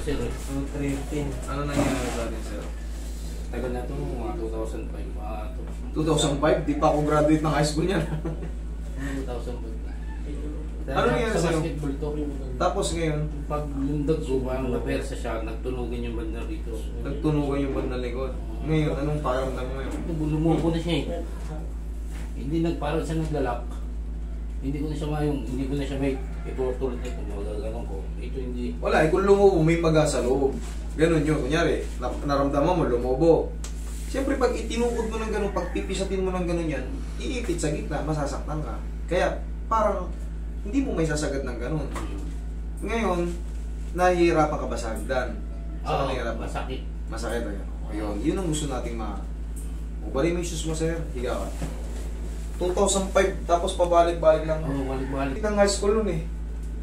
sir. 213. Ano nangyayari sa atin, sir? Tagal na ito, mga 2005. 2005? Di pa ako graduate ng high school niyan. 2005 na. Ano nangyari sa sa'yo? basketball to? Tapos ngayon, Pag lundag ko, parang napersa siya, nagtunugan yung banda rito. nagtunugan yung bandang likod. Ngayon, anong pakiramdam mo ngayon? Lumuko na siya eh. Hindi parang siya naglalak. Hindi ko na siya may itutulad nito, magaganon ko. Ito hindi. Wala, kung lumubo, may maga sa loob. Ganun yun. Kunyari, naramdaman mo, lumubo. Siyempre, pag itinukod mo ng ganun, pag pipisatin mo ng ganun yan, iipit sa gitna, masasaktan ka. Kaya, parang, hindi mo may sasagad ng ganun. Ngayon, nahihirapan ka ba sa hagdan? Oo, nahihirapan? masakit. Masakit na yan. Ayun, yun ang gusto nating Bali mo yung shoes mo, sir. Higa ka. 2005, tapos pabalik-balik lang. Oo, balik-balik. Ng high school nun eh.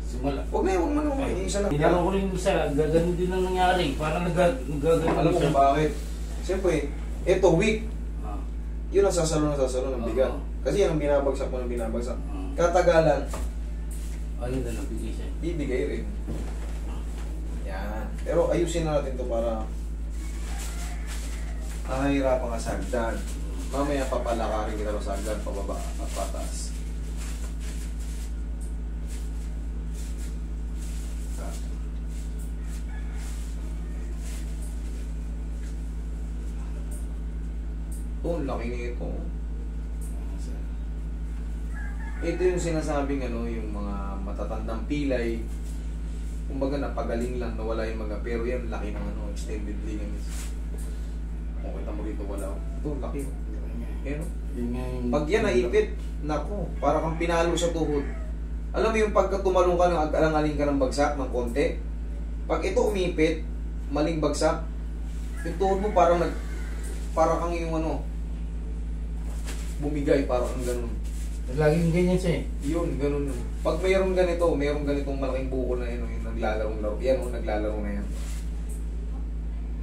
Simula. Huwag na yun, huwag na isa lang. Tinanong ko rin yung isa, gaganon din ang nangyari. Parang nagaganon Alam mo siya. kung bakit? Siyempre, ito weak. Ah. Yun ang sasalo ng bigat. Oo. Kasi yan ang binabagsak mo ng binabagsak. Oo. Katagalan, Ayun na nabigay siya. bibigay rin. Yan. Pero ayusin na natin to para nahihirapan ka sa hagdan. Mamaya papalakarin kita sa hagdan, pababa at pataas. Oh, laki nito. Ito yung sinasabing yung mga matatandang pilay. Kumbaga napagaling lang, nawala yung mga, pero yan laki ng extended ligaments. Kung kita mo dito wala. Ito laki. Pero Yun nga yung... pag yan naipit, nako, para kang pinalo sa tuhod. Alam mo yung pagka tumalong ka, alang-aling ka ng bagsak ng konti. Pag ito umipit, maling bagsak, yung tuhod mo parang kang yung bumigay, parang kang ganun. Laging ganyan siya eh. Yun, ganun. Pag mayroong ganitong malaking buko na yun, yung naglalarong laro. Yan, naglalaro na yan.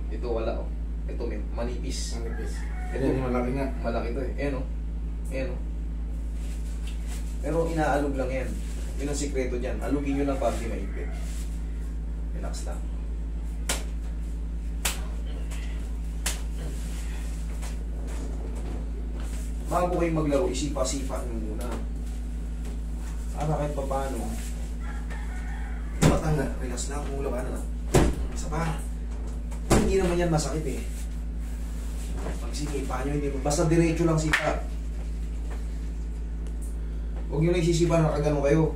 Ito wala, Ito may manipis. Manipis. Ito yung malaki nga. Malaki to eh. Ayan, Ayan, Pero inaalog lang yan. Yun ang sikreto dyan. Alugin nyo lang para di maipit. Relax lang. Bago kayo maglaro, isipa-sipa nyo muna. Para kahit pa paano. Matanggal. Relax lang. Kung wala na. Isa pa. Hindi naman yan masakit eh. Pag sinipa nyo, hindi. Basta diretso lang sipa. Huwag nyo na isisipa na nakagano kayo.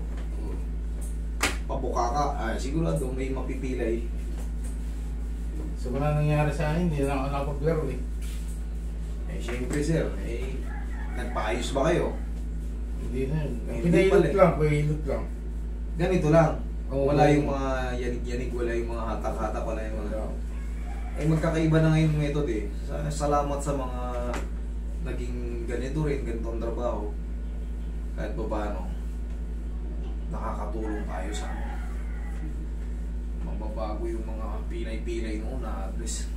Pabuka ka. Sigurado may mapipilay. So wala nangyari sa akin, hindi na ako nakapaglaro eh. Siyempre sir, nagpaayos ba kayo? Hindi na yun. Hindi Pinahilot pala. Pinahilot lang. Ganito lang. Oo. Wala yung mga yanig-yanig, wala yung mga hatak-hatak, wala yung mga... magkakaiba na ngayon yung method eh. Salamat sa mga naging ganito rin, ganitong trabaho. Kahit pa paano, nakakatulong tayo sa mababago yung mga pilay-pilay noon na at least.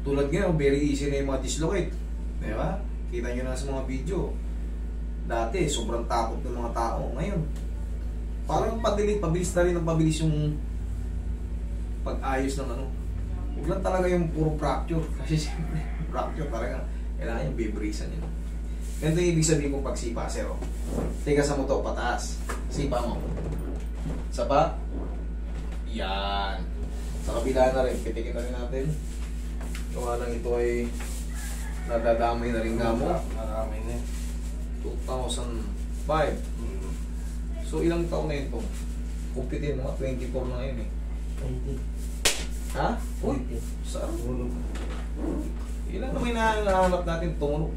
Tulad ngayon, very easy na yung mga dislocate. Diba? Kita nyo na sa mga video. Dati, sobrang takot ng mga tao. Ngayon, parang pabilis na rin ang pabilis yung pag-ayos ng Huwag lang talaga yung puro fracture. Kasi siyempre, fracture talaga. Kailangan yung bibrisan yun. Ganito yung ibig sabihin kong pagsipa, sir. Teka sa mo to, pataas. Sipa mo. Isa pa. Yan. Sa kabila na rin, pitikin na rin natin. Gawa lang ito ay nadadamay na rin nga mo. Marami na 2005. So ilang taon na yun to? Kumpitin mo, 24 na yun eh. Ha? Uy! Saan? Ilan naman hinahanap natin tumunog?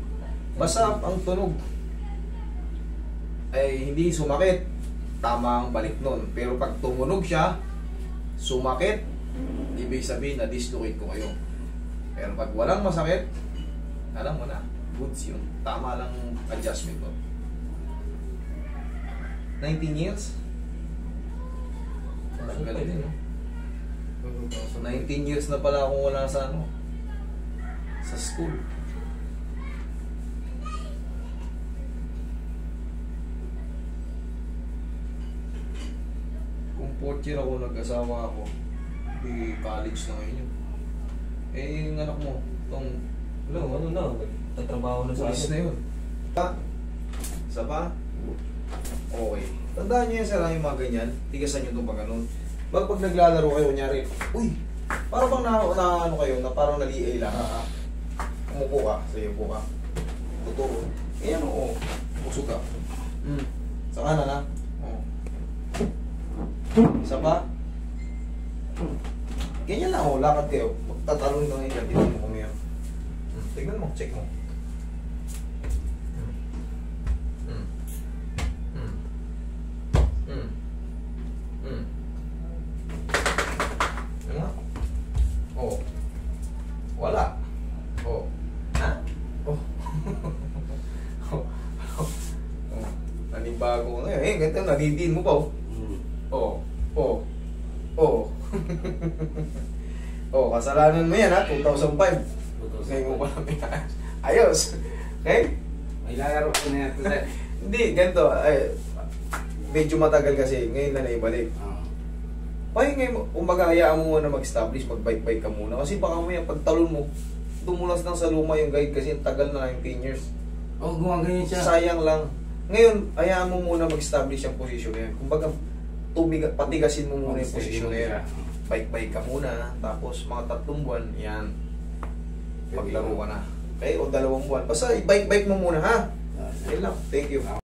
Basta ang tunog ay hindi sumakit, tama ang balik nun. Pero pag tumunog siya, sumakit, ibig sabihin na dislocate ko kayo. Pero pag walang masakit, alam mo na, goods yun. Tama lang adjustment mo. 19 years? Tagal din, no? 19 years na pala akong wala sa sa school. Kung 4 year ako, nag-asawa ako, di college na ngayon yun. Eh, yung anak mo, itong, Ano na, nagtatrabaho na sa pulis na akin. yun. Isa pa? Okay. Tandaan nyo yan sa yung mga ganyan, tigasan nyo itong pag ganun. Pag naglalaro kayo, kunyari, uy, parang bang ano kayo, na parang nali-A lang. Umupo ka, sige po ka. Totoo. Ayan oo. Pusog ka. Sa kanan ha. Oo. Isa pa. Ganyan lang oh, lakad kayo. Magtatalon ka ngayon, tignan mo kung yan. Tignan mo, check mo. Ano nga? Oh. Wala. Oh. Ha? Oh. Oh. Oh. Nanibago ngayon. Eh, ganito, nadidin mo pa oh. Oh. Oh. Oh. Oh, kasalanan mo yan ha, 2005. Ngayon mo pa lang pinayos. Ayos. Okay? May lalaro ko na yan. Hindi, ganito. Ay, medyo matagal kasi. Ngayon na naibalik. Pahing ngayon, umaga, hayaan mo muna mag-establish, mag-bike-bike ka muna. Kasi baka mo yan, pagtalon mo, dumulas lang sa luma yung guide kasi tagal na 19 years. Oo, gumaganyan siya. Sayang lang. Ngayon, hayaan mo muna mag-establish yung posisyon na yan. Kumbaga, patigasin mo muna yung posisyon na yan. Bike-bike ka muna, tapos mga 3 buwan, yan. Paglaro ka na. Okay, o 2 buwan. Basta i-bike-bike mo muna, ha? Yan lang. Thank you.